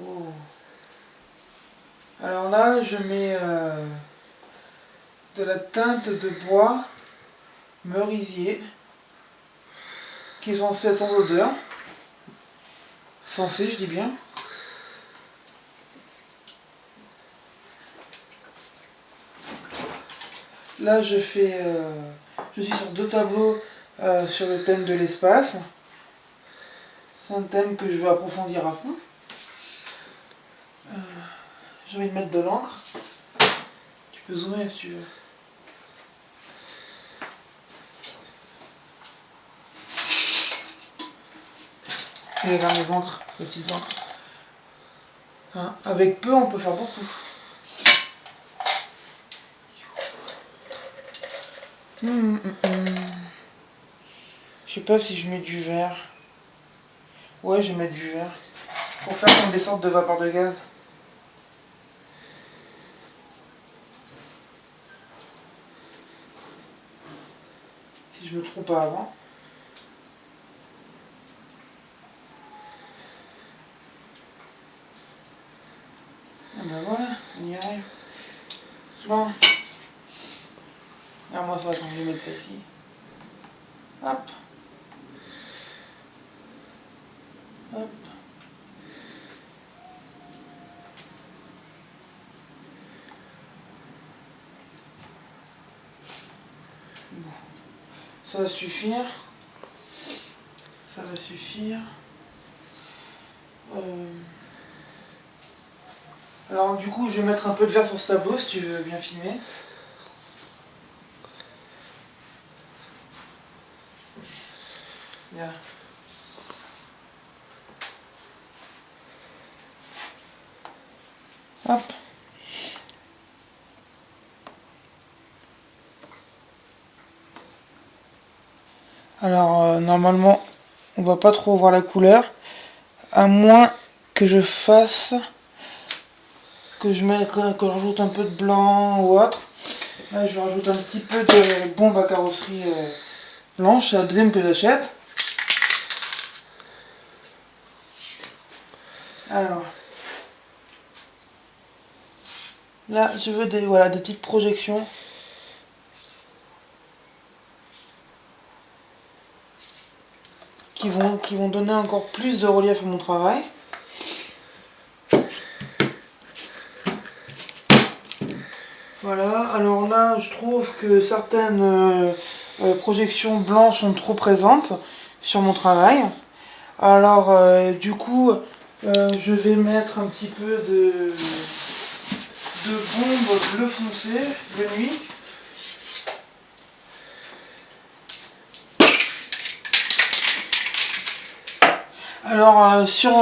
Oh. Alors là, je mets de la teinte de bois merisier qui est censée être sans odeur. Censé, je dis bien. Là, je suis sur 2 tableaux sur le thème de l'espace. C'est un thème que je veux approfondir à fond. J'ai envie de mettre de l'encre. Tu peux zoomer si tu veux. Et là, mes encres, petites encres. Hein, avec peu, on peut faire beaucoup. Je sais pas si je mets du vert. Ouais, je vais mettre du vert. Pour faire comme des sortes de vapeur de gaz. Si je me trompe pas avant. Ah ben voilà, on y arrive. Bon. Ah, moi, ça, attends, je vais mettre ça ici. Hop. Hop. Bon. Ça va suffire. Ça va suffire. Alors du coup, je vais mettre un peu de vert sur ce tableau si tu veux bien filmer. Bien. Hop. Alors normalement, on va pas trop voir la couleur, à moins que je fasse, que je rajoute un peu de blanc ou autre. Là, je rajoute un petit peu de bombe à carrosserie blanche, c'est la deuxième que j'achète. Alors, là, je veux des petites projections. Qui vont donner encore plus de relief à mon travail. Voilà, alors là, je trouve que certaines projections blanches sont trop présentes sur mon travail. Alors, du coup, je vais mettre un petit peu de bombe bleu foncé de nuit. Alors, sur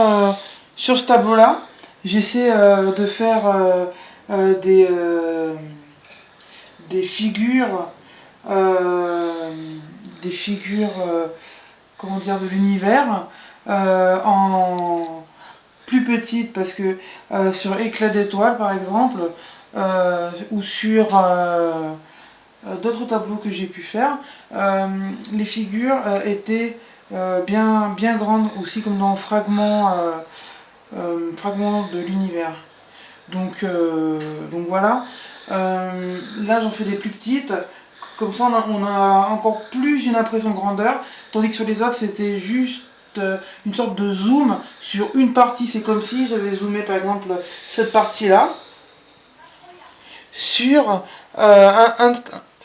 ce tableau-là, j'essaie de faire des figures, comment dire, de l'univers en plus petites, parce que sur Éclat d'étoiles par exemple, ou sur d'autres tableaux que j'ai pu faire, les figures étaient bien grandes aussi, comme dans Fragments de l'univers. Donc voilà. Là j'en fais des plus petites, comme ça on a encore plus une impression de grandeur, tandis que sur les autres c'était juste une sorte de zoom sur une partie. C'est comme si j'avais zoomé par exemple cette partie là sur,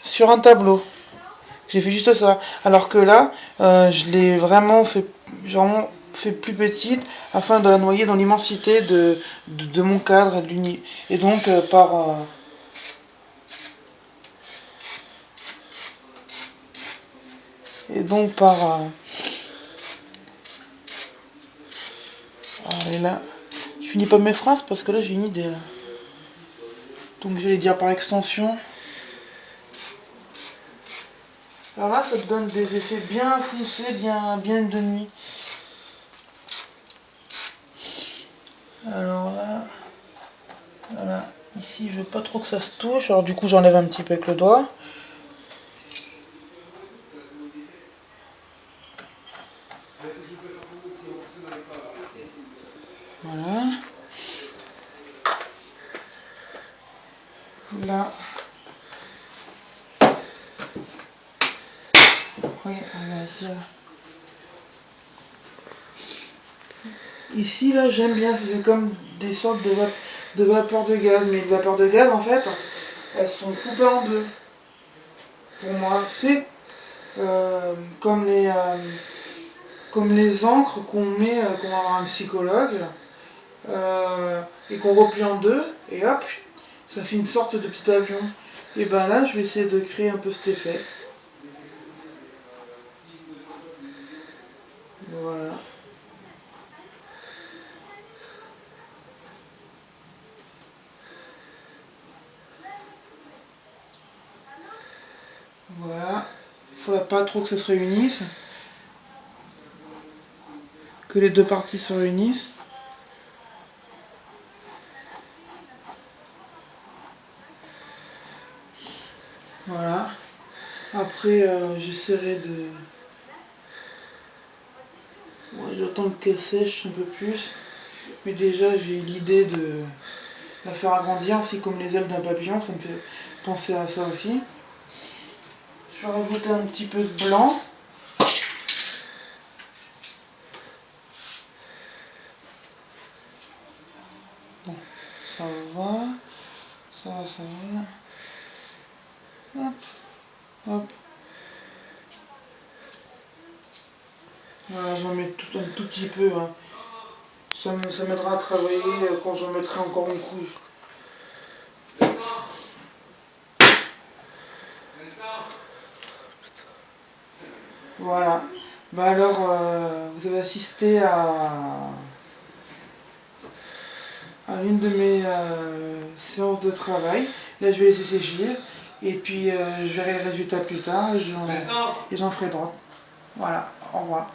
sur un tableau. J'ai fait juste ça. Alors que là, je l'ai vraiment fait plus petite afin de la noyer dans l'immensité de mon cadre et de l'univers. Et donc et là, je finis pas mes phrases parce que là j'ai une idée. Là. Donc je vais les dire par extension. Alors là, ça te donne des effets bien foncés, bien de nuit. Alors là, voilà. Ici, je veux pas trop que ça se touche. Alors du coup, j'enlève un petit peu avec le doigt. Voilà. là. Oui, regarde ici. Là. Ici, là, j'aime bien, ça fait comme des sortes de vapeur de gaz. Mais les vapeurs de gaz, en fait, elles sont coupées en deux. Pour moi, c'est comme comme les encres qu'on met, qu'on va avoir un psychologue, et qu'on replie en deux, et hop, ça fait une sorte de petit avion. Et ben là, je vais essayer de créer un peu cet effet. Voilà. Voilà. Il ne faudra pas trop que ça se réunisse. Que les deux parties se réunissent. Voilà. Après, j'essaierai de... Ouais, j'attends qu'elle sèche un peu plus. Mais déjà, j'ai l'idée de la faire agrandir aussi comme les ailes d'un papillon. Ça me fait penser à ça aussi. Je vais rajouter un petit peu de blanc. Bon, ça va. Ça va, ça va. Hop, hop. Voilà, j'en mets un tout petit peu. Hein. Ça m'aidera à travailler quand j'en mettrai encore une couche. Voilà. Bah alors, vous avez assisté à l'une de mes séances de travail. Là, je vais laisser sécher. Et puis, je verrai les résultats plus tard et j'en ferai d'autres. Voilà. Au revoir.